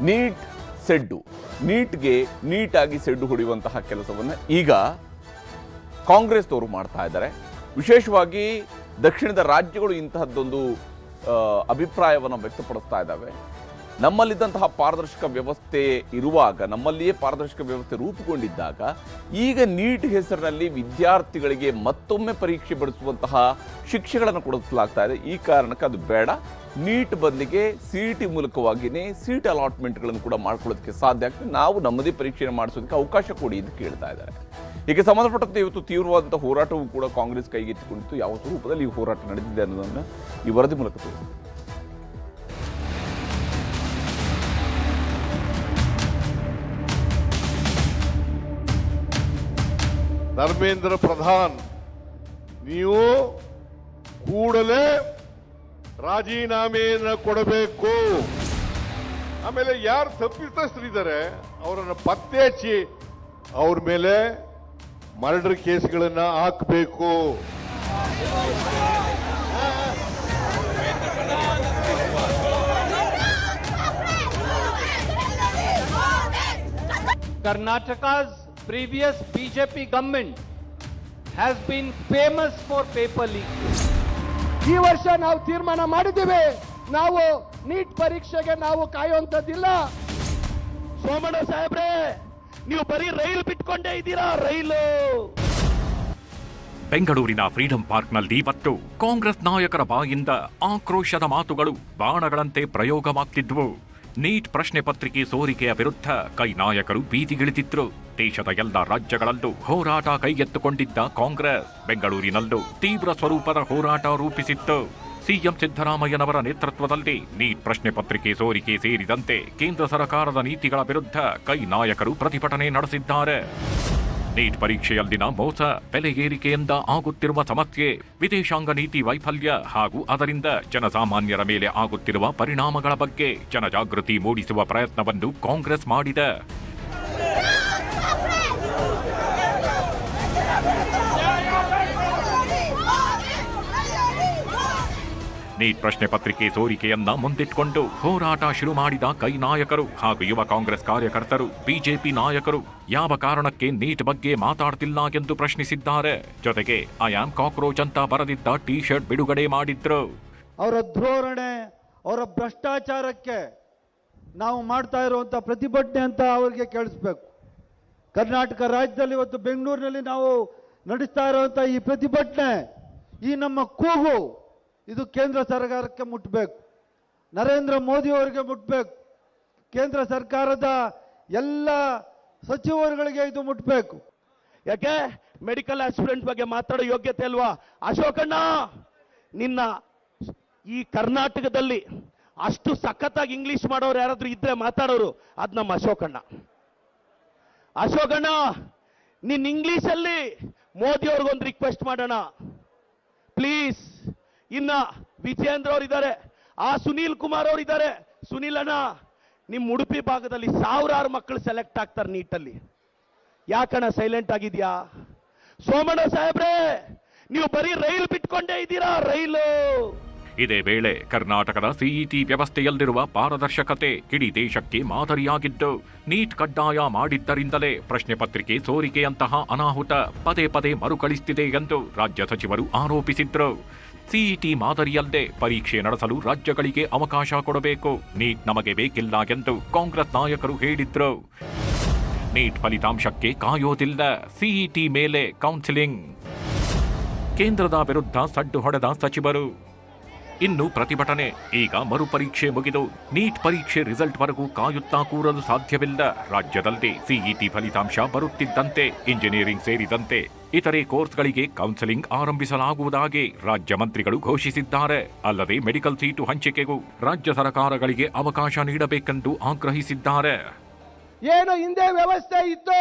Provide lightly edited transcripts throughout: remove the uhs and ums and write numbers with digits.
Neat ಸೆಡ್ಡು, ನೀಟ್ಗೆ ನೀಟಾಗಿ ಸೆಡ್ಡು ಹೊಡೆಯುವಂತಹ ಕೆಲಸವನ್ನು ಈಗ ಕಾಂಗ್ರೆಸ್ನವರು ಮಾಡ್ತಾ ಇದ್ದಾರೆ. ವಿಶೇಷವಾಗಿ ದಕ್ಷಿಣದ ರಾಜ್ಯಗಳು ಇಂತಹದ್ದೊಂದು ಅಭಿಪ್ರಾಯವನ್ನು ವ್ಯಕ್ತಪಡಿಸ್ತಾ ಇದ್ದಾವೆ. ನಮ್ಮಲ್ಲಿದ್ದಂತಹ ಪಾರದರ್ಶಕ ವ್ಯವಸ್ಥೆ ಇರುವಾಗ, ನಮ್ಮಲ್ಲಿಯೇ ಪಾರದರ್ಶಕ ವ್ಯವಸ್ಥೆ ರೂಪುಗೊಂಡಿದ್ದಾಗ ಈಗ ನೀಟ್ ಹೆಸರಿನಲ್ಲಿ ವಿದ್ಯಾರ್ಥಿಗಳಿಗೆ ಮತ್ತೊಮ್ಮೆ ಪರೀಕ್ಷೆ ಬರೆಸುವಂತಹ ಶಿಕ್ಷೆಗಳನ್ನು ಕೊಡಿಸಲಾಗ್ತಾ ಇದೆ. ಈ ಕಾರಣಕ್ಕೆ ಅದು ಬೇಡ, ನೀಟ್ ಬದಲಿಗೆ CET ಮೂಲಕವಾಗಿಯೇ ಸೀಟ್ ಅಲಾಟ್ಮೆಂಟ್ಗಳನ್ನು ಕೂಡ ಮಾಡ್ಕೊಳ್ಳೋದಕ್ಕೆ ಸಾಧ್ಯ ಆಗ್ತದೆ, ನಾವು ನಮ್ಮದೇ ಪರೀಕ್ಷೆಯನ್ನು ಮಾಡಿಸೋದಕ್ಕೆ ಅವಕಾಶ ಕೊಡಿ ಎಂದು ಕೇಳ್ತಾ ಇದ್ದಾರೆ. ಹೀಗೆ ಸಂಬಂಧಪಟ್ಟಂತೆ ಇವತ್ತು ತೀವ್ರವಾದಂಥ ಹೋರಾಟವೂ ಕೂಡ ಕಾಂಗ್ರೆಸ್ ಕೈಗೆತ್ತಿಕೊಂಡಿತ್ತು. ಯಾವ ಸ್ವರೂಪದಲ್ಲಿ ಈ ಹೋರಾಟ ನಡೆದಿದೆ ಅನ್ನೋದನ್ನು ಈ ವರದಿ ಮೂಲಕ ತಿಳಿಸಿದೆ. ಧರ್ಮೇಂದ್ರ ಪ್ರಧಾನ್, ನೀವು ಕೂಡಲೇ ರಾಜೀನಾಮೆಯನ್ನು ಕೊಡಬೇಕು. ಆಮೇಲೆ ಯಾರು ತಪ್ಪಿತಸ್ಥರಿದ್ದಾರೆ ಅವರನ್ನು ಪತ್ತೆ ಹಚ್ಚಿ ಅವ್ರ ಮೇಲೆ ಮರ್ಡರ್ ಕೇಸ್ಗಳನ್ನ ಹಾಕಬೇಕು. Karnataka's previous BJP government has been famous for paper leak. ಈ ವರ್ಷ ನಾವು ತೀರ್ಮಾನ ಮಾಡಿದ್ದೇವೆ, ನಾವು ನೀಟ್ ಪರೀಕ್ಷೆಗೆ ನಾವು ಕಾಯುವಂತದ್ದಿಲ್ಲ. ಸೋಮಣ್ಣ ಸಾಹೇಬ್ರೆ, ನೀವು ಬರೀ ರೈಲು ಬಿಟ್ಕೊಂಡೇ ಇದ್ದೀರಾ, ರೈಲು. ಬೆಂಗಳೂರಿನ ಫ್ರೀಡಂ ಪಾರ್ಕ್ನಲ್ಲಿ ಇವತ್ತು ಕಾಂಗ್ರೆಸ್ ನಾಯಕರ ಬಾಯಿಂದ ಆಕ್ರೋಶದ ಮಾತುಗಳು ಬಾಣಗಳಂತೆ ಪ್ರಯೋಗವಾಗ್ತಿದ್ವು. ನೀಟ್ ಪ್ರಶ್ನೆ ಪತ್ರಿಕೆ ಸೋರಿಕೆಯ ವಿರುದ್ಧ ಕೈ ನಾಯಕರು ಬೀದಿಗಿಳಿದಿದ್ರು. ದೇಶದ ಎಲ್ಲ ರಾಜ್ಯಗಳಲ್ಲೂ ಹೋರಾಟ ಕೈಗೆತ್ತಿಕೊಂಡಿದ್ದ ಕಾಂಗ್ರೆಸ್ ಬೆಂಗಳೂರಿನಲ್ಲೂ ತೀವ್ರ ಸ್ವರೂಪದ ಹೋರಾಟ ರೂಪಿಸಿತ್ತು. ಸಿಎಂ ಸಿದ್ದರಾಮಯ್ಯನವರ ನೇತೃತ್ವದಲ್ಲಿ ನೀಟ್ ಪ್ರಶ್ನೆ ಪತ್ರಿಕೆ ಸೋರಿಕೆ ಸೇರಿದಂತೆ ಕೇಂದ್ರ ಸರ್ಕಾರದ ನೀತಿಗಳ ವಿರುದ್ಧ ಕೈ ನಾಯಕರು ಪ್ರತಿಭಟನೆ ನಡೆಸಿದ್ದಾರೆ. ನೀಟ್ ಪರೀಕ್ಷೆಯಲ್ಲಿನ ಮೋಸ, ಬೆಲೆ ಏರಿಕೆಯಿಂದ ಆಗುತ್ತಿರುವ ಸಮಸ್ಯೆ, ವಿದೇಶಾಂಗ ನೀತಿ ವೈಫಲ್ಯ ಹಾಗೂ ಅದರಿಂದ ಜನಸಾಮಾನ್ಯರ ಮೇಲೆ ಆಗುತ್ತಿರುವ ಪರಿಣಾಮಗಳ ಬಗ್ಗೆ ಜನಜಾಗೃತಿ ಮೂಡಿಸುವ ಪ್ರಯತ್ನವನ್ನು ಕಾಂಗ್ರೆಸ್ ಮಾಡಿದೆ. ನೀಟ್ ಪ್ರಶ್ನೆ ಪತ್ರಿಕೆ ಸೋರಿಕೆಯನ್ನ ಮುಂದಿಟ್ಕೊಂಡು ಹೋರಾಟ ಶುರು ಮಾಡಿದ ಕೈ ನಾಯಕರು ಹಾಗೂ ಯುವ ಕಾಂಗ್ರೆಸ್ ಕಾರ್ಯಕರ್ತರು, ಬಿಜೆಪಿ ನಾಯಕರು ಯಾವ ಕಾರಣಕ್ಕೆ ನೀಟ್ ಬಗ್ಗೆ ಮಾತಾಡ್ತಿಲ್ಲ ಎಂದು ಪ್ರಶ್ನಿಸಿದ್ದಾರೆ. ಜೊತೆಗೆ ಐ ಆಮ್ ಕಾಕ್ರೋಚ್ ಅಂತ ಬರೆದಿದ್ದ ಟೀ ಶರ್ಟ್ ಬಿಡುಗಡೆ ಮಾಡಿದ್ರು. ಅವರ ಧೋರಣೆ, ಅವರ ಭ್ರಷ್ಟಾಚಾರಕ್ಕೆ ನಾವು ಮಾಡ್ತಾ ಇರುವಂತ ಪ್ರತಿಭಟನೆ ಅಂತ ಅವರಿಗೆ ಕೇಳಿಸ್ಬೇಕು. ಕರ್ನಾಟಕ ರಾಜ್ಯದಲ್ಲಿ ಇವತ್ತು ಬೆಂಗಳೂರಿನಲ್ಲಿ ನಾವು ನಡೆಸ್ತಾ ಇರುವಂತ ಈ ಪ್ರತಿಭಟನೆ, ಈ ನಮ್ಮ ಕೂಗು, ಇದು ಕೇಂದ್ರ ಸರ್ಕಾರಕ್ಕೆ ಮುಟ್ಟಬೇಕು, ನರೇಂದ್ರ ಮೋದಿ ಅವರಿಗೆ ಮುಟ್ಟಬೇಕು, ಕೇಂದ್ರ ಸರ್ಕಾರದ ಎಲ್ಲ ಸಚಿವರುಗಳಿಗೆ ಇದು ಮುಟ್ಟಬೇಕು. ಯಾಕೆ ಮೆಡಿಕಲ್ ಆಸ್ಪಿರೆಂಟ್ ಬಗ್ಗೆ ಮಾತಾಡೋ ಯೋಗ್ಯತೆ ಅಲ್ವಾ? ಅಶೋಕಣ್ಣ, ನಿನ್ನ ಈ ಕರ್ನಾಟಕದಲ್ಲಿ ಅಷ್ಟು ಸಖತ್ತಾಗಿ ಇಂಗ್ಲಿಷ್ ಮಾಡೋರು ಯಾರಾದ್ರೂ ಇದ್ರೆ ಮಾತಾಡೋರು, ಅದ್ ನಮ್ಮ ಅಶೋಕಣ್ಣ. ಅಶೋಕಣ್ಣ, ನಿನ್ನ ಇಂಗ್ಲಿಷಲ್ಲಿ ಮೋದಿ ಅವ್ರಿಗೊಂದು ರಿಕ್ವೆಸ್ಟ್ ಮಾಡೋಣ ಪ್ಲೀಸ್. ಇನ್ನ ವಿಜೇಂದ್ರ ಅವರಿದ್ದಾರೆ, ಆ ಸುನೀಲ್ ಕುಮಾರ್ ಅವರಿದ್ದಾರೆ. ಸುನೀಲ್ ಅಣ್ಣ, ನಿಮ್ ಉಡುಪಿ ಭಾಗದಲ್ಲಿ ಸಾವಿರಾರು ಮಕ್ಕಳು ಸೆಲೆಕ್ಟ್ ಆಗ್ತಾರೆ ನೀಟಲ್ಲಿ, ಯಾಕಣ್ಣ ಸೈಲೆಂಟ್ ಆಗಿದ್ಯಾ? ಸೋಮಣ್ಣ ಸಾಹೇಬ್ರೆ, ನೀವು ಬರೀ ರೈಲು ಬಿಟ್ಕೊಂಡೇ ಇದ್ದೀರಾ, ರೈಲು. ಇದೇ ವೇಳೆ ಕರ್ನಾಟಕದ ಸಿಇಟಿ ವ್ಯವಸ್ಥೆಯಲ್ಲಿರುವ ಪಾರದರ್ಶಕತೆ ಇಡೀ ದೇಶಕ್ಕೆ ಮಾದರಿಯಾಗಿದ್ದು, ನೀಟ್ ಕಡ್ಡಾಯ ಮಾಡಿದ್ದರಿಂದಲೇ ಪ್ರಶ್ನೆ ಪತ್ರಿಕೆ ಸೋರಿಕೆಯಂತಹ ಅನಾಹುತ ಪದೇ ಪದೇ ಮರುಕಳಿಸುತ್ತಿದೆ ಎಂದು ರಾಜ್ಯ ಸಚಿವರು ಆರೋಪಿಸಿದ್ರು. ಸಿಇಟಿ ಮಾದರಿಯಲ್ಲದೆ ಪರೀಕ್ಷೆ ನಡೆಸಲು ರಾಜ್ಯಗಳಿಗೆ ಅವಕಾಶ ಕೊಡಬೇಕು, ನೀಟ್ ನಮಗೆ ಬೇಕಿಲ್ಲ ಎಂದು ಕಾಂಗ್ರೆಸ್ ನಾಯಕರು ಹೇಳಿದ್ರು. ನೀಟ್ ಫಲಿತಾಂಶಕ್ಕೆ ಕಾಯೋದಿಲ್ಲ, ಸಿಇಟಿ ಮೇಲೆ ಕೌನ್ಸಿಲಿಂಗ್. ಕೇಂದ್ರದ ವಿರುದ್ಧ ಸಡ್ಡು ಹೊಡೆದ ಸಚಿವರು. ಇನ್ನು ಪ್ರತಿಭಟನೆ. ಈಗ ಮರುಪರೀಕ್ಷೆ ಮುಗಿದು ನೀಟ್ ಪರೀಕ್ಷೆ ರಿಸಲ್ಟ್ ವರೆಗೂ ಕಾಯುತ್ತಾ ಕೂರಲು ಸಾಧ್ಯವಿಲ್ಲ. ರಾಜ್ಯದಲ್ಲಿ ಸಿಇಟಿ ಫಲಿತಾಂಶ ಬರುತ್ತಿದ್ದಂತೆ ಇಂಜಿನಿಯರಿಂಗ್ ಸೇರಿದಂತೆ ಇತರೆ ಕೋರ್ಸ್ಗಳಿಗೆ ಕೌನ್ಸೆಲಿಂಗ್ ಆರಂಭಿಸಲಾಗುವುದಾಗಿ ರಾಜ್ಯ ಮಂತ್ರಿಗಳು ಘೋಷಿಸಿದ್ದಾರೆ. ಅಲ್ಲದೆ ಮೆಡಿಕಲ್ ಸೀಟು ಹಂಚಿಕೆಗೂ ರಾಜ್ಯ ಸರ್ಕಾರಗಳಿಗೆ ಅವಕಾಶ ನೀಡಬೇಕೆಂದು ಆಗ್ರಹಿಸಿದ್ದಾರೆ. ಏನು ಹಿಂದೆ ವ್ಯವಸ್ಥೆ ಇತ್ತು,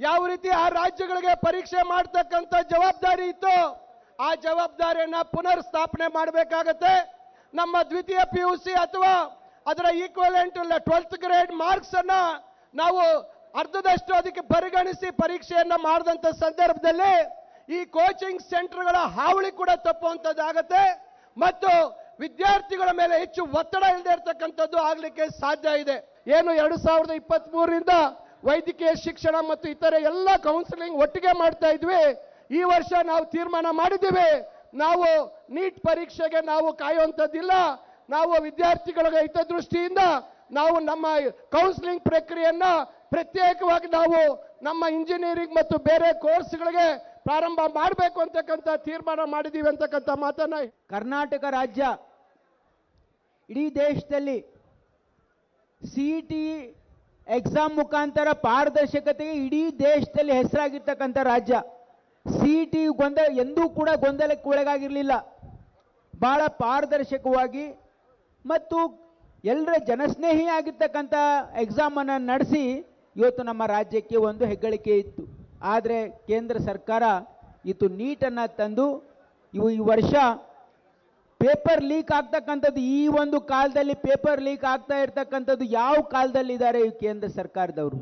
ಯಾವ ರೀತಿ ಆ ರಾಜ್ಯಗಳಿಗೆ ಪರೀಕ್ಷೆ ಮಾಡತಕ್ಕಂತ ಜವಾಬ್ದಾರಿ ಇತ್ತು, ಆ ಜವಾಬ್ದಾರಿಯನ್ನ ಪುನರ್ ಸ್ಥಾಪನೆ ಮಾಡಬೇಕಾಗತ್ತೆ. ನಮ್ಮ ದ್ವಿತೀಯ PUC ಅಥವಾ ಅದರ ಈಕ್ವಲೆಂಟ್ 12th ಗ್ರೇಡ್ ಮಾರ್ಕ್ಸ್ ಅನ್ನ ನಾವು ಅರ್ಧದಷ್ಟು ಅದಕ್ಕೆ ಪರಿಗಣಿಸಿ ಪರೀಕ್ಷೆಯನ್ನ ಮಾಡಿದಂತ ಸಂದರ್ಭದಲ್ಲಿ ಈ ಕೋಚಿಂಗ್ ಸೆಂಟರ್ಗಳ ಹಾವಳಿ ಕೂಡ ತಪ್ಪುವಂತದ್ದಾಗತ್ತೆ ಮತ್ತು ವಿದ್ಯಾರ್ಥಿಗಳ ಮೇಲೆ ಹೆಚ್ಚು ಒತ್ತಡ ಇಲ್ಲದೆ ಇರತಕ್ಕಂಥದ್ದು ಆಗ್ಲಿಕ್ಕೆ ಸಾಧ್ಯ ಇದೆ. ಏನು 2023ರಿಂದ ವೈದ್ಯಕೀಯ ಶಿಕ್ಷಣ ಮತ್ತು ಇತರೆ ಎಲ್ಲ ಕೌನ್ಸಿಲಿಂಗ್ ಒಟ್ಟಿಗೆ ಮಾಡ್ತಾ ಇದ್ವಿ. ಈ ವರ್ಷ ನಾವು ತೀರ್ಮಾನ ಮಾಡಿದ್ದೀವಿ, ನಾವು ನೀಟ್ ಪರೀಕ್ಷೆಗೆ ನಾವು ಕಾಯುವಂಥದ್ದಿಲ್ಲ. ನಾವು ವಿದ್ಯಾರ್ಥಿಗಳ ಹಿತದೃಷ್ಟಿಯಿಂದ ನಾವು ನಮ್ಮ ಕೌನ್ಸಿಲಿಂಗ್ ಪ್ರಕ್ರಿಯೆಯನ್ನ ಪ್ರತ್ಯೇಕವಾಗಿ ನಾವು ನಮ್ಮ ಇಂಜಿನಿಯರಿಂಗ್ ಮತ್ತು ಬೇರೆ ಕೋರ್ಸ್ಗಳಿಗೆ ಪ್ರಾರಂಭ ಮಾಡಬೇಕು ಅಂತಕ್ಕಂಥ ತೀರ್ಮಾನ ಮಾಡಿದ್ದೀವಿ ಅಂತಕ್ಕಂಥ ಮಾತನ್ನ ಕರ್ನಾಟಕ ರಾಜ್ಯ ಇಡೀ ದೇಶದಲ್ಲಿ CET ಎಕ್ಸಾಮ್ ಮುಖಾಂತರ ಪಾರದರ್ಶಕತೆಗೆ ಇಡೀ ದೇಶದಲ್ಲಿ ಹೆಸರಾಗಿರ್ತಕ್ಕಂಥ ರಾಜ್ಯ. CET ಎಂದೂ ಕೂಡ ಗೊಂದಲಕ್ಕೆ ಒಳಗಾಗಿರಲಿಲ್ಲ. ಬಹಳ ಪಾರದರ್ಶಕವಾಗಿ ಮತ್ತು ಎಲ್ಲರ ಜನಸ್ನೇಹಿಯಾಗಿರ್ತಕ್ಕಂಥ ಎಕ್ಸಾಮನ್ನು ನಡೆಸಿ ಇವತ್ತು ನಮ್ಮ ರಾಜ್ಯಕ್ಕೆ ಒಂದು ಹೆಗ್ಗಳಿಕೆ ಇತ್ತು. ಆದರೆ ಕೇಂದ್ರ ಸರ್ಕಾರ ಇವತ್ತು ನೀಟನ್ನು ತಂದು ಈ ವರ್ಷ ಪೇಪರ್ ಲೀಕ್ ಆಗ್ತಕ್ಕಂಥದ್ದು, ಈ ಒಂದು ಕಾಲದಲ್ಲಿ ಪೇಪರ್ ಲೀಕ್ ಆಗ್ತಾ ಇರ್ತಕ್ಕಂಥದ್ದು ಯಾವ ಕಾಲದಲ್ಲಿದ್ದಾರೆ ಈ ಕೇಂದ್ರ ಸರ್ಕಾರದವರು?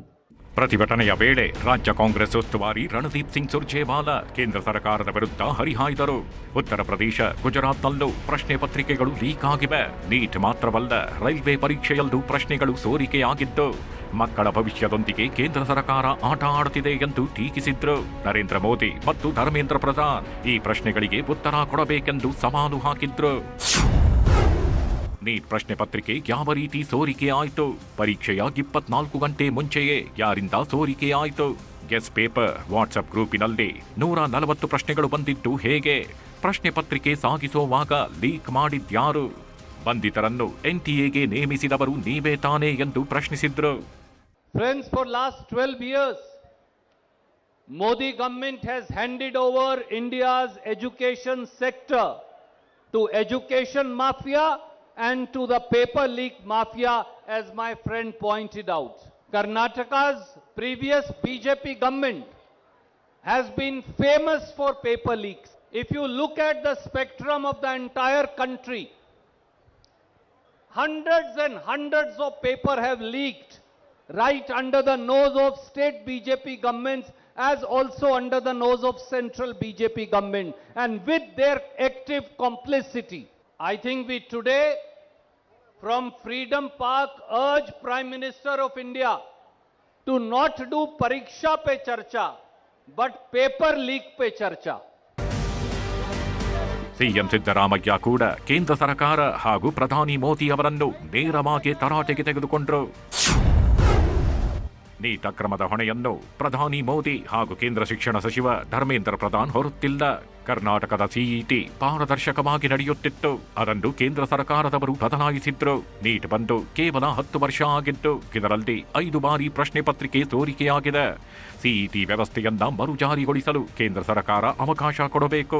ಪ್ರತಿಭಟನೆಯ ವೇಳೆ ರಾಜ್ಯ ಕಾಂಗ್ರೆಸ್ ಉಸ್ತುವಾರಿ ರಣದೀಪ್ ಸಿಂಗ್ ಸುರ್ಜೇವಾಲಾ ಕೇಂದ್ರ ಸರ್ಕಾರದ ವಿರುದ್ಧ ಹರಿಹಾಯ್ದರು. ಉತ್ತರ ಪ್ರದೇಶ, ಗುಜರಾತ್ನಲ್ಲೂ ಪ್ರಶ್ನೆ ಪತ್ರಿಕೆಗಳು ಲೀಕ್ ಆಗಿವೆ. ನೀಟ್ ಮಾತ್ರವಲ್ಲ, ರೈಲ್ವೆ ಪರೀಕ್ಷೆಯಲ್ಲೂ ಪ್ರಶ್ನೆಗಳು ಸೋರಿಕೆಯಾಗಿದ್ದು, ಮಕ್ಕಳ ಭವಿಷ್ಯದೊಂದಿಗೆ ಕೇಂದ್ರ ಸರ್ಕಾರ ಆಟ ಆಡುತ್ತಿದೆ ಎಂದು ಟೀಕಿಸಿದ್ರು. ನರೇಂದ್ರ ಮೋದಿ ಮತ್ತು ಧರ್ಮೇಂದ್ರ ಪ್ರಧಾನ್ ಈ ಪ್ರಶ್ನೆಗಳಿಗೆ ಉತ್ತರ ಕೊಡಬೇಕೆಂದು ಸವಾಲು ಹಾಕಿದ್ರು. ನೀಟ್ ಪ್ರಶ್ನೆ ಪತ್ರಿಕೆ ಯಾವ ರೀತಿ ಸೋರಿಕೆ ಆಯಿತು? ಪರೀಕ್ಷೆಯ 24 ಗಂಟೆ ಮುಂಚೆಯೇ ಯಾರಿಂದ ಸೋರಿಕೆ ಆಯಿತು? ಗೆಸ್ ಪೇಪರ್ ವಾಟ್ಸ್ಆಪ್ ಗ್ರೂಪಿನಲ್ಲಿ 140 ಪ್ರಶ್ನೆಗಳು ಬಂದಿದ್ದು ಹೇಗೆ? ಪ್ರಶ್ನೆ ಪತ್ರಿಕೆ ಸಾಗಿಸುವಾಗ ಲೀಕ್ ಮಾಡಿದ್ಯಾರು? ಬಂಧಿತರನ್ನು NTAಗೆ ನೇಮಿಸಿದವರು ನೀವೇ ತಾನೇ ಎಂದು ಪ್ರಶ್ನಿಸಿದ್ರು. Friends, for last 12 years, Modi government has handed over India's education sector to education mafia and to the paper leak mafia, as my friend pointed out. Karnataka's previous BJP government has been famous for paper leaks. If you look at the spectrum of the entire country, hundreds and hundreds of paper have leaked right under the nose of state BJP governments, as also under the nose of central BJP government, and with their active complicity. I think we today, from Freedom Park, urge Prime Minister of India to not do Pariksha pe charcha, but paper leak pe charcha. CM Siddaramaiah ಕೂಡ ಕೇಂದ್ರ ಸರ್ಕಾರ ಹಾಗೂ ಪ್ರಧಾನಿ ಮೋದಿ ಅವರನ್ನು ನೇರವಾಗಿ ತರಾಟೆಗೆ ತೆಗೆದುಕೊಂಡರು. Neat ಅಕ್ರಮದ ಹೊಣೆಯನ್ನು ಪ್ರಧಾನಿ ಮೋದಿ ಹಾಗೂ ಕೇಂದ್ರ ಶಿಕ್ಷಣ ಸಚಿವ ಧರ್ಮೇಂದ್ರ ಪ್ರಧಾನ್ ಹೊರುತ್ತಿಲ್ಲ. ಕರ್ನಾಟಕದ CET ಪಾರದರ್ಶಕವಾಗಿ ನಡೆಯುತ್ತಿತ್ತು, ಅದನ್ನು ಕೇಂದ್ರ ಸರ್ಕಾರದವರು ಬದಲಾಯಿಸಿದ್ರು. ನೀಟ್ ಬಂದು ಕೇವಲ 10 ವರ್ಷ ಆಗಿದ್ದು, ಇದರಲ್ಲಿ 5 ಬಾರಿ ಪ್ರಶ್ನೆ ಪತ್ರಿಕೆ ಸೋರಿಕೆಯಾಗಿದೆ. CET ವ್ಯವಸ್ಥೆಯನ್ನ ಮರುಜಾರಿಗೊಳಿಸಲು ಕೇಂದ್ರ ಸರ್ಕಾರ ಅವಕಾಶ ಕೊಡಬೇಕು.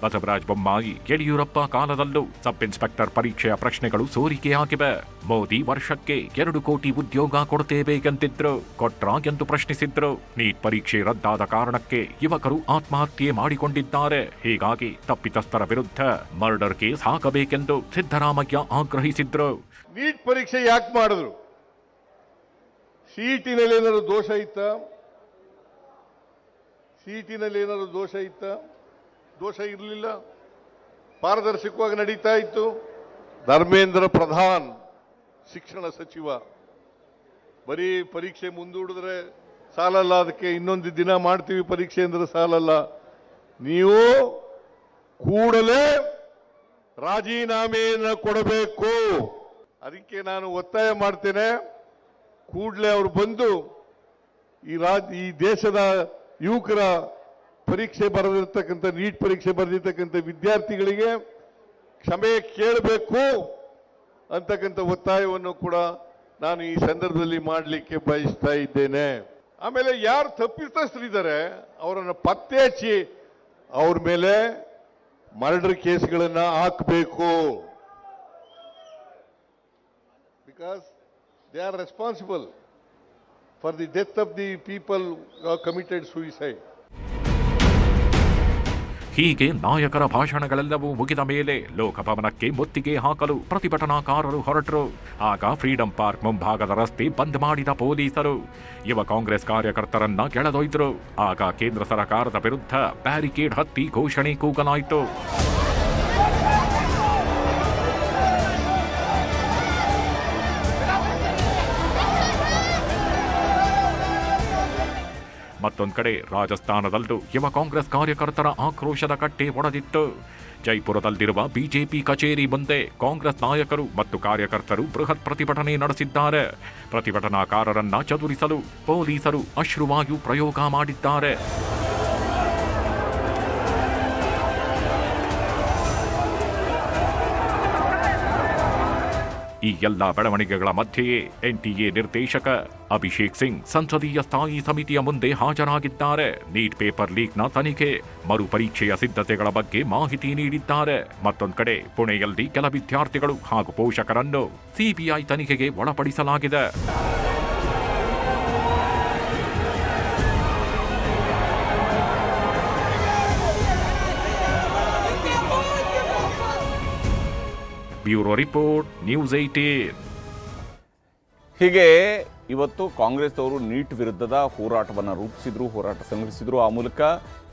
ಬಸವರಾಜ ಬೊಮ್ಮಾಯಿ, ಯಡಿಯೂರಪ್ಪ ಕಾಲದಲ್ಲೂ ಸಬ್ ಇನ್ಸ್ಪೆಕ್ಟರ್ ಪರೀಕ್ಷೆಯ ಪ್ರಶ್ನೆಗಳು ಸೋರಿಕೆಯಾಗಿವೆ. ಮೋದಿ ವರ್ಷಕ್ಕೆ 2 ಕೋಟಿ ಉದ್ಯೋಗ ಕೊಡ್ತೇವೆ ಎಂದಿದ್ರು, ಕೊಟ್ರಾ ಎಂದು ಪ್ರಶ್ನಿಸಿದ್ರು. ನೀಟ್ ಪರೀಕ್ಷೆ ರದ್ದಾದ ಕಾರಣಕ್ಕೆ ಯುವಕರು ಆತ್ಮಹತ್ಯೆ ಮಾಡಿಕೊಂಡಿದ್ದಾರೆ. ಹೀಗಾಗಿ ತಪ್ಪಿತಸ್ಥರ ವಿರುದ್ಧ ಮರ್ಡರ್ ಕೇಸ್ ಹಾಕಬೇಕೆಂದು ಸಿದ್ದರಾಮಯ್ಯ ಆಗ್ರಹಿಸಿದ್ರು. ನೀಟ್ ಪರೀಕ್ಷೆ ಯಾಕೆ ಮಾಡಿದ್ರು? ಸಿಇಟಿನಲ್ಲಿ ಏನಾದ್ರು ದೋಷ ಇತ್ತ? ಸಿಇಟಿನಲ್ಲಿ ಏನಾದ್ರು ದೋಷ ಇತ್ತ? ದೋಷ ಇರಲಿಲ್ಲ, ಪಾರದರ್ಶಕವಾಗಿ ನಡೀತಾ ಇತ್ತು. ಧರ್ಮೇಂದ್ರ ಪ್ರಧಾನ್ ಶಿಕ್ಷಣ ಸಚಿವ, ಬರೀ ಪರೀಕ್ಷೆ ಮುಂದೂಡಿದ್ರೆ ಸಾಲಲ್ಲ, ಅದಕ್ಕೆ ಇನ್ನೊಂದು ದಿನ ಮಾಡ್ತೀವಿ ಪರೀಕ್ಷೆ ಅಂದ್ರೆ ಸಾಲಲ್ಲ. ನೀವು ಕೂಡಲೇ ರಾಜೀನಾಮೆಯನ್ನು ಕೊಡಬೇಕು. ಅದಕ್ಕೆ ನಾನು ಒತ್ತಾಯ ಮಾಡ್ತೇನೆ, ಕೂಡಲೇ ಅವರು ಬಂದು ಈ ದೇಶದ ಯುವಕರ ಪರೀಕ್ಷೆ ಬರೆದಿರ್ತಕ್ಕಂಥ ನೀಟ್ ಪರೀಕ್ಷೆ ಬರೆದಿರ್ತಕ್ಕಂಥ ವಿದ್ಯಾರ್ಥಿಗಳಿಗೆ ಕ್ಷಮೆ ಕೇಳಬೇಕು ಅಂತಕ್ಕಂಥ ಒತ್ತಾಯವನ್ನು ಕೂಡ ನಾನು ಈ ಸಂದರ್ಭದಲ್ಲಿ ಮಾಡಲಿಕ್ಕೆ ಬಯಸ್ತಾ ಇದ್ದೇನೆ. ಆಮೇಲೆ ಯಾರು ತಪ್ಪಿತಸ್ಥರಿದ್ದಾರೆ ಅವರನ್ನು ಪತ್ತೆ ಹಚ್ಚಿ ಅವ್ರ ಮೇಲೆ ಮರ್ಡರ್ ಕೇಸ್ಗಳನ್ನು ಹಾಕಬೇಕು. Because they are responsible for the death of the people committed suicide. ಹೀಗೆ ನಾಯಕರ ಭಾಷಣಗಳೆಲ್ಲವೂ ಮುಗಿದ ಮೇಲೆ ಲೋಕಭವನಕ್ಕೆ ಮುತ್ತಿಗೆ ಹಾಕಲು ಪ್ರತಿಭಟನಾಕಾರರು ಹೊರಟರು. ಆಗ ಫ್ರೀಡಂ ಪಾರ್ಕ್ ಮುಂಭಾಗದ ರಸ್ತೆ ಬಂದ್ ಮಾಡಿದ ಪೊಲೀಸರು ಯುವ ಕಾಂಗ್ರೆಸ್ ಕಾರ್ಯಕರ್ತರನ್ನ ಕೆಳದೊಯ್ದರು. ಆಗ ಕೇಂದ್ರ ಸರ್ಕಾರದ ವಿರುದ್ಧ ಬ್ಯಾರಿಕೇಡ್ ಹತ್ತಿ ಘೋಷಣೆ ಕೂಗಲಾಯಿತು. ಮತ್ತೊಂದು ಕಡೆ ರಾಜಸ್ಥಾನದಲ್ಲೂ ಯುವ ಕಾಂಗ್ರೆಸ್ ಕಾರ್ಯಕರ್ತರ ಆಕ್ರೋಶದ ಕಟ್ಟೆ ಒಡೆದಿತ್ತು. ಜೈಪುರದಲ್ಲಿರುವ ಬಿಜೆಪಿ ಕಚೇರಿ ಮುಂದೆ ಕಾಂಗ್ರೆಸ್ ನಾಯಕರು ಮತ್ತು ಕಾರ್ಯಕರ್ತರು ಬೃಹತ್ ಪ್ರತಿಭಟನೆ ನಡೆಸಿದ್ದಾರೆ. ಪ್ರತಿಭಟನಾಕಾರರನ್ನ ಚದುರಿಸಲು ಪೊಲೀಸರು ಅಶ್ರುವಾಯು ಪ್ರಯೋಗ ಮಾಡಿದ್ದಾರೆ. ಈ ಎಲ್ಲ ಬೆಳವಣಿಗೆಗಳ ಮಧ್ಯೆಯೇ ಎನ್ಟಿಎ ನಿರ್ದೇಶಕ ಅಭಿಷೇಕ್ ಸಿಂಗ್ ಸಂಸದೀಯ ಸ್ಥಾಯಿ ಸಮಿತಿಯ ಮುಂದೆ ಹಾಜರಾಗಿದ್ದಾರೆ. ನೀಟ್ ಪೇಪರ್ ಲೀಕ್ನ ತನಿಖೆ, ಮರುಪರೀಕ್ಷೆಯ ಸಿದ್ಧತೆಗಳ ಬಗ್ಗೆ ಮಾಹಿತಿ ನೀಡಿದ್ದಾರೆ. ಮತ್ತೊಂದು ಕಡೆ ಪುಣೆಯಲ್ಲಿ ಕೆಲ ವಿದ್ಯಾರ್ಥಿಗಳು ಹಾಗೂ ಪೋಷಕರನ್ನು ಸಿಬಿಐ ತನಿಖೆಗೆ ಒಳಪಡಿಸಲಾಗಿದೆ. Bureau report, news 18. ಹೀಗೆ ಇವತ್ತು ಕಾಂಗ್ರೆಸ್ ಅವರು ನೀಟ್ ವಿರುದ್ಧದ ಹೋರಾಟವನ್ನು ರೂಪಿಸಿದ್ರು, ಹೋರಾಟ ಸಂಘಟಿಸಿದ್ರು. ಆ ಮೂಲಕ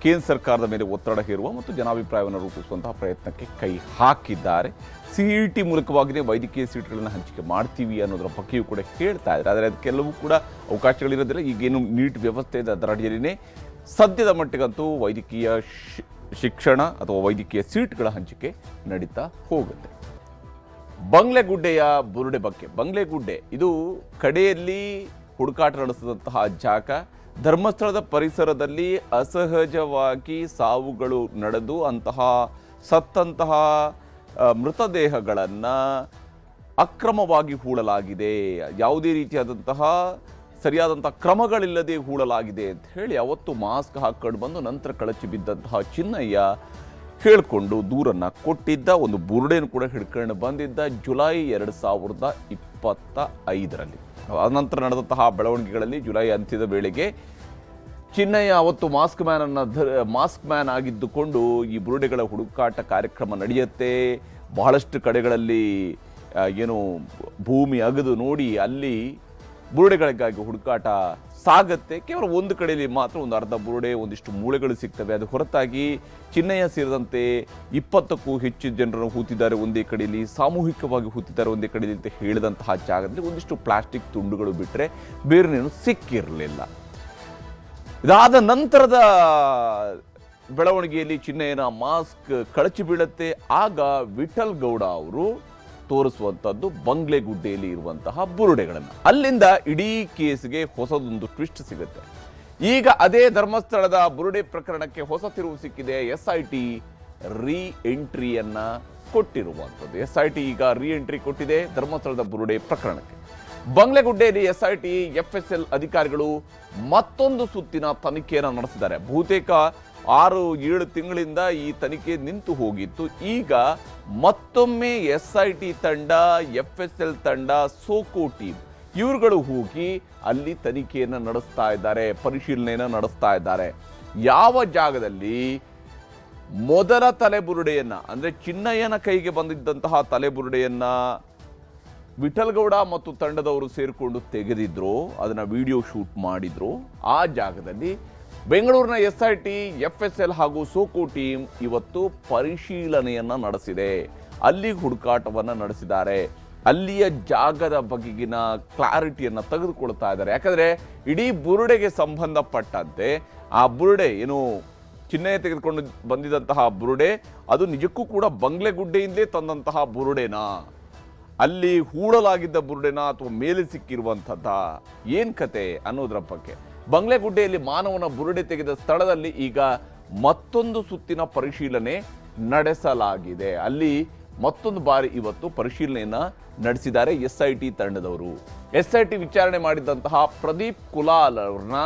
ಕೇಂದ್ರ ಸರ್ಕಾರದ ಮೇಲೆ ಒತ್ತಡ ಹೇರುವ ಮತ್ತು ಜನಾಭಿಪ್ರಾಯವನ್ನು ರೂಪಿಸುವಂತಹ ಪ್ರಯತ್ನಕ್ಕೆ ಕೈ ಹಾಕಿದ್ದಾರೆ. ಸಿಇಟಿ ಮೂಲಕವಾಗಿಯೇ ವೈದ್ಯಕೀಯ ಸೀಟ್ಗಳನ್ನು ಹಂಚಿಕೆ ಮಾಡ್ತೀವಿ ಅನ್ನೋದರ ಬಗ್ಗೆಯೂ ಕೂಡ ಹೇಳ್ತಾ ಇದ್ದಾರೆ. ಆದರೆ ಅದಕ್ಕೆಲ್ಲವೂ ಕೂಡ ಅವಕಾಶಗಳಿರೋದಿಲ್ಲ. ಈಗೇನು ನೀಟ್ ವ್ಯವಸ್ಥೆ ಇದೆ ಅದರ ಅಡಿಯಲ್ಲಿನೇ ಸದ್ಯದ ಮಟ್ಟಿಗಂತೂ ವೈದ್ಯಕೀಯ ಶಿಕ್ಷಣ ಅಥವಾ ವೈದ್ಯಕೀಯ ಸೀಟ್ಗಳ ಹಂಚಿಕೆ ನಡೀತಾ ಹೋಗುತ್ತೆ. ಬಂಗ್ಲೆಗುಡ್ಡೆಯ ಬುರುಡೆ ಬಗ್ಗೆ, ಬಂಗ್ಲೆಗುಡ್ಡೆ ಇದು ಕಡೆಯಲ್ಲಿ ಹುಡುಕಾಟ ನಡೆಸಿದಂತಹ ಜಾಗ. ಧರ್ಮಸ್ಥಳದ ಪರಿಸರದಲ್ಲಿ ಅಸಹಜವಾಗಿ ಸಾವುಗಳು ನಡೆದು ಸತ್ತಂತಹ ಮೃತದೇಹಗಳನ್ನು ಅಕ್ರಮವಾಗಿ ಹೂಳಲಾಗಿದೆ, ಯಾವುದೇ ರೀತಿಯಾದಂತಹ ಸರಿಯಾದಂತಹ ಕ್ರಮಗಳಿಲ್ಲದೆ ಹೂಳಲಾಗಿದೆ ಅಂತ ಹೇಳಿ ಅವತ್ತು ಮಾಸ್ಕ್ ಹಾಕೊಂಡು ಬಂದು ನಂತರ ಕಳಚಿ ಬಿದ್ದಂತಹ ಚಿನ್ನಯ್ಯ ಹೇಳಿಕೊಂಡು ದೂರನ್ನು ಕೊಟ್ಟಿದ್ದ. ಒಂದು ಬುರುಡೆಯನ್ನು ಕೂಡ ಹಿಡ್ಕೊಂಡು ಬಂದಿದ್ದ ಜುಲೈ 2025ರಲ್ಲಿ. ಅನಂತರ ನಡೆದಂತಹ ಬೆಳವಣಿಗೆಗಳಲ್ಲಿ ಜುಲೈ ಅಂತ್ಯದ ವೇಳೆಗೆ ಚಿನ್ನಯ್ಯ ಅವತ್ತು ಮಾಸ್ಕ್ ಮ್ಯಾನ್ ಆಗಿದ್ದುಕೊಂಡು ಈ ಬುರುಡೆಗಳ ಹುಡುಕಾಟ ಕಾರ್ಯಕ್ರಮ ನಡೆಯುತ್ತೆ. ಬಹಳಷ್ಟು ಕಡೆಗಳಲ್ಲಿ ಏನು ಭೂಮಿ ಅಗೆದು ನೋಡಿ ಅಲ್ಲಿ ಬುರುಡೆಗಳಿಗಾಗಿ ಹುಡುಕಾಟ ಸಾಗತ್ತೆ. ಕೇವಲ ಒಂದು ಕಡೆಯಲ್ಲಿ ಮಾತ್ರ ಒಂದು ಅರ್ಧ ಬುರುಡೆ, ಒಂದಿಷ್ಟು ಮೂಳೆಗಳು ಸಿಗ್ತವೆ. ಅದು ಹೊರತಾಗಿ ಚಿನ್ನಯ್ಯ ಸೇರಿದಂತೆ 20ಕ್ಕೂ ಹೆಚ್ಚು ಜನರನ್ನು ಹೂತಿದ್ದಾರೆ ಒಂದೇ ಕಡೆಯಲ್ಲಿ, ಸಾಮೂಹಿಕವಾಗಿ ಹೂತಿದ್ದಾರೆ ಒಂದೇ ಕಡೆಯಲ್ಲಿ ಅಂತ ಹೇಳಿದಂತಹ ಜಾಗದಲ್ಲಿ ಒಂದಿಷ್ಟು ಪ್ಲಾಸ್ಟಿಕ್ ತುಂಡುಗಳು ಬಿಟ್ಟರೆ ಬೇರೆನೇನು ಸಿಕ್ಕಿರಲಿಲ್ಲ. ಇದಾದ ನಂತರದ ಬೆಳವಣಿಗೆಯಲ್ಲಿ ಚಿನ್ನಯ್ಯನ ಮಾಸ್ಕ್ ಕಳಚಿ ಬೀಳುತ್ತೆ. ಆಗ ವಿಠಲ್ ಗೌಡ ಅವರು ತೋರಿಸುವಂಥದ್ದು ಬಂಗ್ಲೆಗುಡ್ಡೆಯಲ್ಲಿ ಇರುವಂತಹ ಬುರುಡೆಗಳನ್ನು. ಅಲ್ಲಿಂದ ಇಡೀ ಕೇಸ್ಗೆ ಹೊಸದೊಂದು ಟ್ವಿಸ್ಟ್ ಸಿಗುತ್ತೆ. ಈಗ ಅದೇ ಧರ್ಮಸ್ಥಳದ ಬುರುಡೆ ಪ್ರಕರಣಕ್ಕೆ ಹೊಸ ತಿರುವು ಸಿಕ್ಕಿದೆ. SIT ರೀ ಎಂಟ್ರಿಯನ್ನ ಕೊಟ್ಟಿರುವಂಥದ್ದು. SIT ಈಗ ರೀ ಎಂಟ್ರಿ ಕೊಟ್ಟಿದೆ ಧರ್ಮಸ್ಥಳದ ಬುರುಡೆ ಪ್ರಕರಣಕ್ಕೆ. ಬಂಗ್ಲೆಗುಡ್ಡೆಯಲ್ಲಿ SIT FSL ಅಧಿಕಾರಿಗಳು ಮತ್ತೊಂದು ಸುತ್ತಿನ ತನಿಖೆಯನ್ನು ನಡೆಸಿದ್ದಾರೆ. ಬಹುತೇಕ 6-7 ತಿಂಗಳಿಂದ ಈ ತನಿಖೆ ನಿಂತು ಹೋಗಿತ್ತು. ಈಗ ಮತ್ತೊಮ್ಮೆ SIT ತಂಡ, FSL ತಂಡ, ಸೋಕೋ ಟೀಮ್ ಇವರುಗಳು ಹೋಗಿ ಅಲ್ಲಿ ತನಿಖೆಯನ್ನು ನಡೆಸ್ತಾ ಇದ್ದಾರೆ, ಪರಿಶೀಲನೆಯನ್ನು ನಡೆಸ್ತಾ ಇದ್ದಾರೆ. ಯಾವ ಜಾಗದಲ್ಲಿ ಮೊದಲ ತಲೆಬುರುಡೆಯನ್ನ ಅಂದ್ರೆ ಚಿನ್ನಯ್ಯನ ಕೈಗೆ ಬಂದಿದ್ದಂತಹ ತಲೆಬುರುಡೆಯನ್ನ ವಿಠಲ್ ಗೌಡ ಮತ್ತು ತಂಡದವರು ಸೇರಿಕೊಂಡು ತೆಗೆದಿದ್ರು, ಅದನ್ನ ವಿಡಿಯೋ ಶೂಟ್ ಮಾಡಿದ್ರು, ಆ ಜಾಗದಲ್ಲಿ ಬೆಂಗಳೂರಿನ SIT, FSL ಹಾಗೂ ಸೋಕೋ ಟೀಮ್ ಇವತ್ತು ಪರಿಶೀಲನೆಯನ್ನ ನಡೆಸಿದೆ. ಅಲ್ಲಿ ಹುಡುಕಾಟವನ್ನ ನಡೆಸಿದ್ದಾರೆ. ಅಲ್ಲಿಯ ಜಾಗದ ಬಗೆಗಿನ ಕ್ಲಾರಿಟಿಯನ್ನ ತೆಗೆದುಕೊಳ್ತಾ ಇದ್ದಾರೆ. ಯಾಕಂದ್ರೆ ಇಡೀ ಬುರುಡೆಗೆ ಸಂಬಂಧಪಟ್ಟಂತೆ ಆ ಬುರುಡೆ ಏನು ಚಿನ್ನಯ್ಯ ತೆಗೆದುಕೊಂಡು ಬಂದಿದ್ದಂತಹ ಬುರುಡೆ ಅದು ನಿಜಕ್ಕೂ ಕೂಡ ಬಂಗ್ಲೆಗುಡ್ಡೆಯಿಂದಲೇ ತಂದಂತಹ ಬುರುಡೆನಾ, ಅಲ್ಲಿ ಹೂಳಲಾಗಿದ್ದ ಬುರುಡೆನಾ ಅಥವಾ ಮೇಲೆ ಸಿಕ್ಕಿರುವಂಥದ್ದ, ಏನ್ ಕತೆ ಅನ್ನೋದ್ರ ಬಗ್ಗೆ ಬಂಗ್ಲೆಗುಡ್ಡೆಯಲ್ಲಿ ಮಾನವನ ಬುರುಡೆ ತೆಗೆದ ಸ್ಥಳದಲ್ಲಿ ಈಗ ಮತ್ತೊಂದು ಸುತ್ತಿನ ಪರಿಶೀಲನೆ ನಡೆಸಲಾಗಿದೆ. ಅಲ್ಲಿ ಮತ್ತೊಂದು ಬಾರಿ ಇವತ್ತು ಪರಿಶೀಲನೆಯನ್ನ ನಡೆಸಿದ್ದಾರೆ SIT ತಂಡದವರು. SIT ವಿಚಾರಣೆ ಮಾಡಿದಂತಹ ಪ್ರದೀಪ್ ಕುಲಾಲ್ ಅವ್ರನ್ನ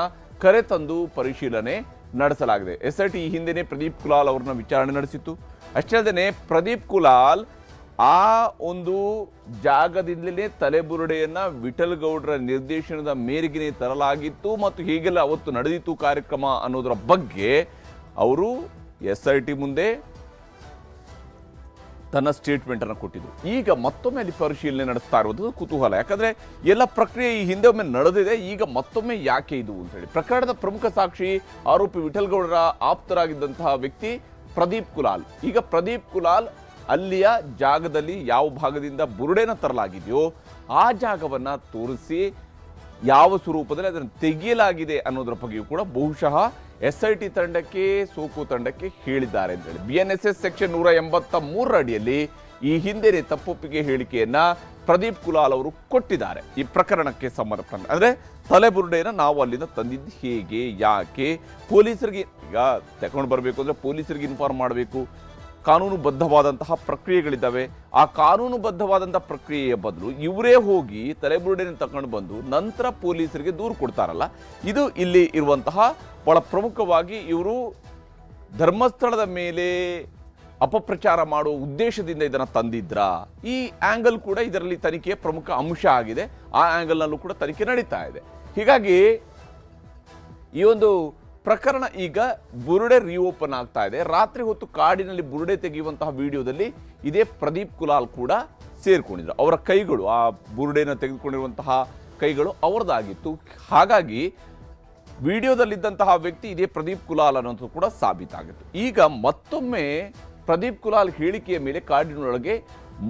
ಕರೆತಂದು ಪರಿಶೀಲನೆ ನಡೆಸಲಾಗಿದೆ. SIT ಈ ಹಿಂದೆನೇ ಪ್ರದೀಪ್ ಕುಲಾಲ್ ಅವ್ರನ್ನ ವಿಚಾರಣೆ ನಡೆಸಿತ್ತು. ಅಷ್ಟೇ ಅಲ್ಲದೆ ಪ್ರದೀಪ್ ಕುಲಾಲ್ ಆ ಒಂದು ಜಾಗದಿಂದಲೇ ತಲೆಬುರುಡೆಯನ್ನ ವಿಠಲ್ ಗೌಡರ ನಿರ್ದೇಶನದ ಮೇರೆಗೆ ತರಲಾಗಿತ್ತು ಮತ್ತು ಹೀಗೆಲ್ಲ ಅವತ್ತು ನಡೆದಿತ್ತು ಕಾರ್ಯಕ್ರಮ ಅನ್ನೋದರ ಬಗ್ಗೆ ಅವರು SIT ಮುಂದೆ ತನ್ನ ಸ್ಟೇಟ್ಮೆಂಟ್ ಅನ್ನು ಕೊಟ್ಟಿದ್ರು. ಈಗ ಮತ್ತೊಮ್ಮೆ ಅಲ್ಲಿ ಪರಿಶೀಲನೆ ನಡೆಸ್ತಾ ಇರುವುದು ಕುತೂಹಲ. ಯಾಕಂದ್ರೆ ಎಲ್ಲ ಪ್ರಕ್ರಿಯೆ ಈ ಹಿಂದೆ ಒಮ್ಮೆ ನಡೆದಿದೆ, ಈಗ ಮತ್ತೊಮ್ಮೆ ಯಾಕೆ ಇದು ಅಂತ ಹೇಳಿ. ಪ್ರಕರಣದ ಪ್ರಮುಖ ಸಾಕ್ಷಿ ಆರೋಪಿ ವಿಠಲ್ ಗೌಡರ ಆಪ್ತರಾಗಿದ್ದಂತಹ ವ್ಯಕ್ತಿ ಪ್ರದೀಪ್ ಕುಲಾಲ್. ಈಗ ಪ್ರದೀಪ್ ಕುಲಾಲ್ ಅಲ್ಲಿಯ ಜಾಗದಲ್ಲಿ ಯಾವ ಭಾಗದಿಂದ ಬುರುಡೆನ ತರಲಾಗಿದೆಯೋ ಆ ಜಾಗವನ್ನ ತೋರಿಸಿ ಯಾವ ಸ್ವರೂಪದಲ್ಲಿ ಅದನ್ನು ತೆಗೆಯಲಾಗಿದೆ ಅನ್ನೋದರ ಬಗ್ಗೆಯೂ ಕೂಡ ಬಹುಶಃ SIT ತಂಡಕ್ಕೆ ಸೋಕು ತಂಡಕ್ಕೆ ಹೇಳಿದ್ದಾರೆ ಅಂತೇಳಿ. BNSS ಸೆಕ್ಷನ್ 183 ಅಡಿಯಲ್ಲಿ ಈ ಹಿಂದೆ ತಪ್ಪೊಪ್ಪಿಗೆ ಹೇಳಿಕೆಯನ್ನ ಪ್ರದೀಪ್ ಕುಲಾಲ್ ಅವರು ಕೊಟ್ಟಿದ್ದಾರೆ ಈ ಪ್ರಕರಣಕ್ಕೆ ಸಂಬಂಧಪಟ್ಟ. ಅಂದ್ರೆ ತಲೆಬುರುಡೆಯನ್ನು ನಾವು ಅಲ್ಲಿಂದ ತಂದಿದ್ದು ಹೇಗೆ, ಯಾಕೆ, ಪೊಲೀಸರಿಗೆ ಈಗ ತಗೊಂಡು ಬರಬೇಕು ಅಂದ್ರೆ ಪೊಲೀಸರಿಗೆ ಇನ್ಫಾರ್ಮ್ ಮಾಡಬೇಕು, ಕಾನೂನುಬದ್ಧವಾದಂತಹ ಪ್ರಕ್ರಿಯೆಗಳಿದ್ದಾವೆ. ಆ ಕಾನೂನುಬದ್ಧವಾದಂತಹ ಪ್ರಕ್ರಿಯೆಯ ಬದಲು ಇವರೇ ಹೋಗಿ ತಲೆಬುರುಡೆಯನ್ನು ತಗೊಂಡು ಬಂದು ನಂತರ ಪೊಲೀಸರಿಗೆ ದೂರು ಕೊಡ್ತಾರಲ್ಲ, ಇದು ಇಲ್ಲಿ ಇರುವಂತಹ ಬಹಳ ಪ್ರಮುಖವಾಗಿ ಇವರು ಧರ್ಮಸ್ಥಳದ ಮೇಲೆ ಅಪಪ್ರಚಾರ ಮಾಡುವ ಉದ್ದೇಶದಿಂದ ಇದನ್ನು ತಂದಿದ್ರ. ಈ ಆಂಗಲ್ ಕೂಡ ಇದರಲ್ಲಿ ತನಿಖೆಯ ಪ್ರಮುಖ ಅಂಶ ಆಗಿದೆ. ಆ ಆಂಗಲ್ನಲ್ಲೂ ಕೂಡ ತನಿಖೆ ನಡೀತಾ ಇದೆ. ಹೀಗಾಗಿ ಈ ಒಂದು ಪ್ರಕರಣ ಈಗ ಬುರುಡೆ ರಿಓಪನ್ ಆಗ್ತಾ ಇದೆ. ರಾತ್ರಿ ಹೊತ್ತು ಕಾಡಿನಲ್ಲಿ ಬುರುಡೆ ತೆಗೆಯುವಂತಹ ವಿಡಿಯೋದಲ್ಲಿ ಇದೇ ಪ್ರದೀಪ್ ಕುಲಾಲ್ ಕೂಡ ಸೇರ್ಕೊಂಡಿದ್ರು. ಅವರ ಕೈಗಳು, ಆ ಬುರುಡೆನ ತೆಗೆದುಕೊಂಡಿರುವಂತಹ ಕೈಗಳು ಅವರದಾಗಿತ್ತು. ಹಾಗಾಗಿ ವಿಡಿಯೋದಲ್ಲಿದ್ದಂತಹ ವ್ಯಕ್ತಿ ಇದೇ ಪ್ರದೀಪ್ ಕುಲಾಲ್ ಅನ್ನೋದು ಕೂಡ ಸಾಬೀತಾಗಿತ್ತು. ಈಗ ಮತ್ತೊಮ್ಮೆ ಪ್ರದೀಪ್ ಕುಲಾಲ್ ಹೇಳಿಕೆಯ ಮೇಲೆ ಕಾಡಿನೊಳಗೆ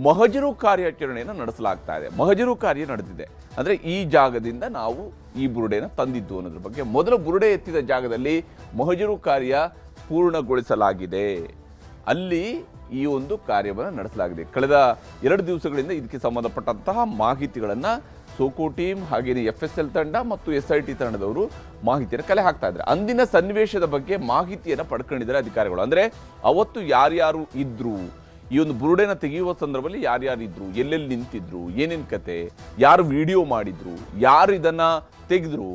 ಮಹಜರು ಕಾರ್ಯಾಚರಣೆಯನ್ನು ನಡೆಸಲಾಗ್ತಾ ಇದೆ. ಮಹಜರು ಕಾರ್ಯ ನಡೆದಿದೆ ಅಂದ್ರೆ ಈ ಜಾಗದಿಂದ ನಾವು ಈ ಬುರುಡೆನ ತಂದಿದ್ದು ಅನ್ನೋದ್ರ ಬಗ್ಗೆ. ಮೊದಲು ಬುರುಡೆ ಎತ್ತಿದ ಜಾಗದಲ್ಲಿ ಮಹಜರು ಕಾರ್ಯ ಪೂರ್ಣಗೊಳಿಸಲಾಗಿದೆ. ಅಲ್ಲಿ ಈ ಒಂದು ಕಾರ್ಯವನ್ನು ನಡೆಸಲಾಗಿದೆ. ಕಳೆದ 2 ದಿವಸಗಳಿಂದ ಇದಕ್ಕೆ ಸಂಬಂಧಪಟ್ಟಂತಹ ಮಾಹಿತಿಗಳನ್ನ ಸೋಕೋ ಟೀಮ್ ಹಾಗೇನೆ FSL ತಂಡ ಮತ್ತು SIT ತಂಡದವರು ಮಾಹಿತಿಯನ್ನು ಕಲೆ ಹಾಕ್ತಾ ಇದ್ದಾರೆ. ಅಂದಿನ ಸನ್ನಿವೇಶದ ಬಗ್ಗೆ ಮಾಹಿತಿಯನ್ನು ಪಡ್ಕೊಂಡಿದ್ದಾರೆ ಅಧಿಕಾರಿಗಳು. ಅಂದ್ರೆ ಅವತ್ತು ಯಾರ್ಯಾರು ಇದ್ರು, ಈ ಒಂದು ಬುರುಡೆನ ತೆಗೆಯುವ ಸಂದರ್ಭದಲ್ಲಿ ಯಾರ್ಯಾರು ಇದ್ರು, ಎಲ್ಲೆಲ್ಲಿ ನಿಂತಿದ್ರು, ಏನೇನ್ ಕತೆ, ಯಾರು ವಿಡಿಯೋ ಮಾಡಿದ್ರು, ಯಾರು ಇದನ್ನ ತೆಗೆದ್ರು,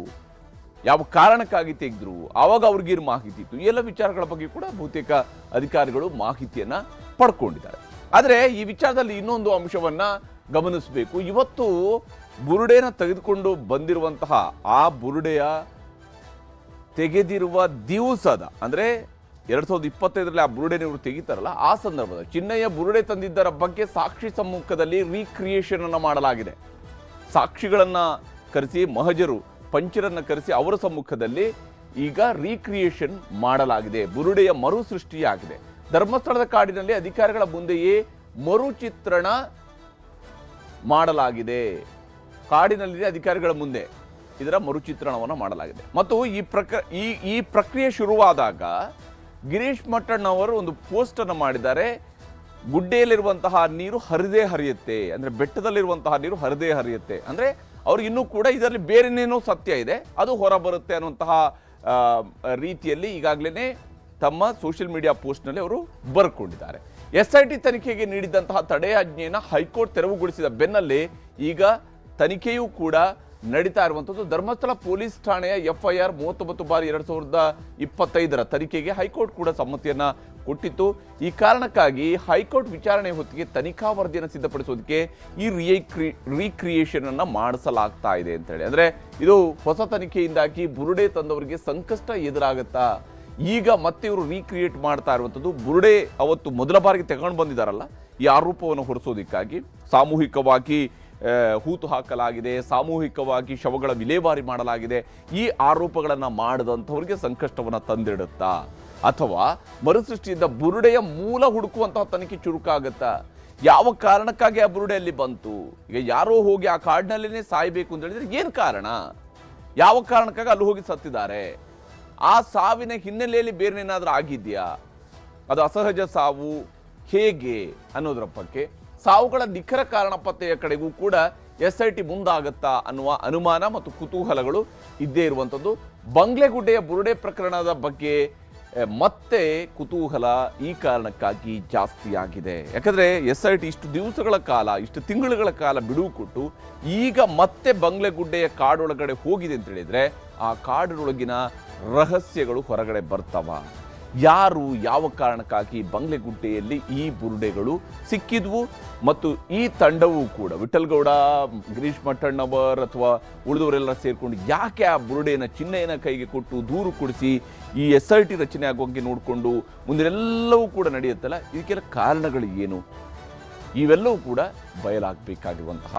ಯಾವ ಕಾರಣಕ್ಕಾಗಿ ತೆಗೆದ್ರು, ಆವಾಗ ಅವ್ರಿಗೇನು ಮಾಹಿತಿ ಇತ್ತು, ಈ ಎಲ್ಲ ವಿಚಾರಗಳ ಬಗ್ಗೆ ಕೂಡ ಬಹುತೇಕ ಅಧಿಕಾರಿಗಳು ಮಾಹಿತಿಯನ್ನ ಪಡ್ಕೊಂಡಿದ್ದಾರೆ. ಆದರೆ ಈ ವಿಚಾರದಲ್ಲಿ ಇನ್ನೊಂದು ಅಂಶವನ್ನ ಗಮನಿಸಬೇಕು. ಇವತ್ತು ಬುರುಡೆನ ತೆಗೆದುಕೊಂಡು ಬಂದಿರುವಂತಹ ಆ ಬುರುಡೆಯ ತೆಗೆದಿರುವ ದಿವಸದ ಅಂದ್ರೆ 2025ರಲ್ಲಿ ಆ ಬುರುಡೆನ ಇವರು ತೆಗಿತಾರಲ್ಲ, ಆ ಸಂದರ್ಭದ ಚಿನ್ನಯ್ಯ ಬುರುಡೆ ತಂದಿದ್ದರ ಬಗ್ಗೆ ಸಾಕ್ಷಿ ಸಮ್ಮುಖದಲ್ಲಿ ರೀಕ್ರಿಯೇಷನ್ ಅನ್ನ ಮಾಡಲಾಗಿದೆ. ಸಾಕ್ಷಿಗಳನ್ನ ಕರೆಸಿ, ಮಹಜರು ಪಂಚರನ್ನ ಕರೆಸಿ ಅವರ ಸಮ್ಮುಖದಲ್ಲಿ ಈಗ ರೀಕ್ರಿಯೇಷನ್ ಮಾಡಲಾಗಿದೆ. ಬುರುಡೆಯ ಮರು ಸೃಷ್ಟಿಯಾಗಿದೆ. ಧರ್ಮಸ್ಥಳದ ಕಾಡಿನಲ್ಲಿ ಅಧಿಕಾರಿಗಳ ಮುಂದೆಯೇ ಮರುಚಿತ್ರಣ ಮಾಡಲಾಗಿದೆ. ಕಾಡಿನಲ್ಲಿ ಅಧಿಕಾರಿಗಳ ಮುಂದೆ ಇದರ ಮರುಚಿತ್ರಣವನ್ನು ಮಾಡಲಾಗಿದೆ. ಮತ್ತು ಈ ಪ್ರಕ್ರಿಯೆ ಶುರುವಾದಾಗ ಗಿರೀಶ್ ಮಟ್ಟಣ್ಣವರು ಒಂದು ಪೋಸ್ಟ್ ಅನ್ನು ಮಾಡಿದ್ದಾರೆ. ಗುಡ್ಡೆಯಲ್ಲಿರುವಂತಹ ನೀರು ಹರಿದೇ ಹರಿಯುತ್ತೆ, ಅಂದ್ರೆ ಬೆಟ್ಟದಲ್ಲಿರುವಂತಹ ನೀರು ಹರಿದೇ ಹರಿಯುತ್ತೆ. ಅಂದ್ರೆ ಅವ್ರಿಗೆ ಇನ್ನೂ ಕೂಡ ಇದರಲ್ಲಿ ಬೇರೆನೇನೋ ಸತ್ಯ ಇದೆ, ಅದು ಹೊರ ಬರುತ್ತೆ ಅನ್ನುವಂತಹ ರೀತಿಯಲ್ಲಿ ಈಗಾಗಲೇ ತಮ್ಮ ಸೋಷಿಯಲ್ ಮೀಡಿಯಾ ಪೋಸ್ಟ್ನಲ್ಲಿ ಅವರು ಬರ್ಕೊಂಡಿದ್ದಾರೆ. SIT ತನಿಖೆಗೆ ನೀಡಿದಂತಹ ತಡೆಯಾಜ್ಞೆಯನ್ನು ಹೈಕೋರ್ಟ್ ತೆರವುಗೊಳಿಸಿದ ಬೆನ್ನಲ್ಲೇ ಈಗ ತನಿಖೆಯೂ ಕೂಡ ನಡೀತಾ ಇರುವಂಥದ್ದು. ಧರ್ಮಸ್ಥಳ ಪೊಲೀಸ್ ಠಾಣೆಯ FIR 39/2025 ತನಿಖೆಗೆ ಹೈಕೋರ್ಟ್ ಕೂಡ ಸಮ್ಮತಿಯನ್ನ ಕೊಟ್ಟಿತ್ತು. ಈ ಕಾರಣಕ್ಕಾಗಿ ಹೈಕೋರ್ಟ್ ವಿಚಾರಣೆ ಹೊತ್ತಿಗೆ ತನಿಖಾ ವರದಿಯನ್ನು ಸಿದ್ಧಪಡಿಸೋದಕ್ಕೆ ಈ ರೀಕ್ರಿಯೇಷನ್ ಅನ್ನ ಮಾಡಿಸಲಾಗ್ತಾ ಇದೆ ಅಂತ ಹೇಳಿ. ಅಂದ್ರೆ ಇದು ಹೊಸ ತನಿಖೆಯಿಂದಾಗಿ ಬುರುಡೆ ತಂದವರಿಗೆ ಸಂಕಷ್ಟ ಎದುರಾಗತ್ತಾ? ಈಗ ಮತ್ತೆ ಇವರು ರೀಕ್ರಿಯೇಟ್ ಮಾಡ್ತಾ ಇರುವಂಥದ್ದು ಬುರುಡೆ ಅವತ್ತು ಮೊದಲ ಬಾರಿಗೆ ತಗೊಂಡು ಬಂದಿದ್ದಾರಲ್ಲ, ಈ ಆರೋಪವನ್ನು ಹೊರಿಸೋದಕ್ಕಾಗಿ ಸಾಮೂಹಿಕವಾಗಿ ಹೂತು ಹಾಕಲಾಗಿದೆ, ಸಾಮೂಹಿಕವಾಗಿ ಶವಗಳ ವಿಲೇವಾರಿ ಮಾಡಲಾಗಿದೆ. ಈ ಆರೋಪಗಳನ್ನು ಮಾಡದಂಥವ್ರಿಗೆ ಸಂಕಷ್ಟವನ್ನು ತಂದಿಡುತ್ತಾ, ಅಥವಾ ಮರುಸೃಷ್ಟಿಯಿಂದ ಬುರುಡೆಯ ಮೂಲ ಹುಡುಕುವಂತಹ ತನಿಖೆ ಚುರುಕಾಗತ್ತಾ? ಯಾವ ಕಾರಣಕ್ಕಾಗಿ ಆ ಬುರುಡೆ ಅಲ್ಲಿ ಬಂತು? ಈಗ ಯಾರೋ ಹೋಗಿ ಆ ಕಾಡಿನಲ್ಲಿನೇ ಸಾಯ್ಬೇಕು ಅಂತ ಹೇಳಿದ್ರೆ ಏನ್ ಕಾರಣ? ಯಾವ ಕಾರಣಕ್ಕಾಗಿ ಅಲ್ಲಿ ಹೋಗಿ ಸತ್ತಿದ್ದಾರೆ? ಆ ಸಾವಿನ ಹಿನ್ನೆಲೆಯಲ್ಲಿ ಬೇರೆನೇನಾದ್ರೂ ಆಗಿದ್ಯಾ? ಅದು ಅಸಹಜ ಸಾವು ಹೇಗೆ ಅನ್ನೋದರ ಬಗ್ಗೆ, ಸಾವುಗಳ ನಿಖರ ಕಾರಣ ಪತ್ತೆಯ ಕಡೆಗೂ ಕೂಡ SIT ಮುಂದಾಗತ್ತಾ ಅನ್ನುವ ಅನುಮಾನ ಮತ್ತು ಕುತೂಹಲಗಳು ಇದ್ದೇ ಇರುವಂಥದ್ದು. ಬಂಗ್ಲೆಗುಡ್ಡೆಯ ಬುರುಡೆ ಪ್ರಕರಣದ ಬಗ್ಗೆ ಮತ್ತೆ ಕುತೂಹಲ ಈ ಕಾರಣಕ್ಕಾಗಿ ಜಾಸ್ತಿ ಆಗಿದೆ. ಯಾಕಂದ್ರೆ SIT ಇಷ್ಟು ದಿವಸಗಳ ಕಾಲ, ಇಷ್ಟು ತಿಂಗಳುಗಳ ಕಾಲ ಬಿಡುವು ಕೊಟ್ಟು ಈಗ ಮತ್ತೆ ಬಂಗ್ಲೆಗುಡ್ಡೆಯ ಕಾಡೊಳಗಡೆ ಹೋಗಿದೆ ಅಂತ ಹೇಳಿದ್ರೆ ಆ ಕಾಡಿನೊಳಗಿನ ರಹಸ್ಯಗಳು ಹೊರಗಡೆ ಬರ್ತಾವ. ಯಾರು, ಯಾವ ಕಾರಣಕ್ಕಾಗಿ ಬಂಗ್ಲೆಗುಡ್ಡೆಯಲ್ಲಿ ಈ ಬುರುಡೆಗಳು ಸಿಕ್ಕಿದ್ವು, ಮತ್ತು ಈ ತಂಡವೂ ಕೂಡ ವಿಠಲ್ಗೌಡ, ಗಿರೀಶ್ ಮಟ್ಟಣ್ಣವರ್ ಅಥವಾ ಉಳಿದವರೆಲ್ಲ ಸೇರ್ಕೊಂಡು ಯಾಕೆ ಆ ಬುರುಡೆಯನ್ನು ಚಿನ್ನಯ್ಯನ ಕೈಗೆ ಕೊಟ್ಟು ದೂರು ಕೊಡಿಸಿ ಈ SIT ರಚನೆ ಆಗೋಂಗೆ ನೋಡಿಕೊಂಡು ಮುಂದೆಲ್ಲವೂ ಕೂಡ ನಡೆಯುತ್ತಲ್ಲ, ಇದಕ್ಕೆಲ್ಲ ಕಾರಣಗಳು ಏನು? ಇವೆಲ್ಲವೂ ಕೂಡ ಬಯಲಾಗಬೇಕಾಗಿರುವಂತಹ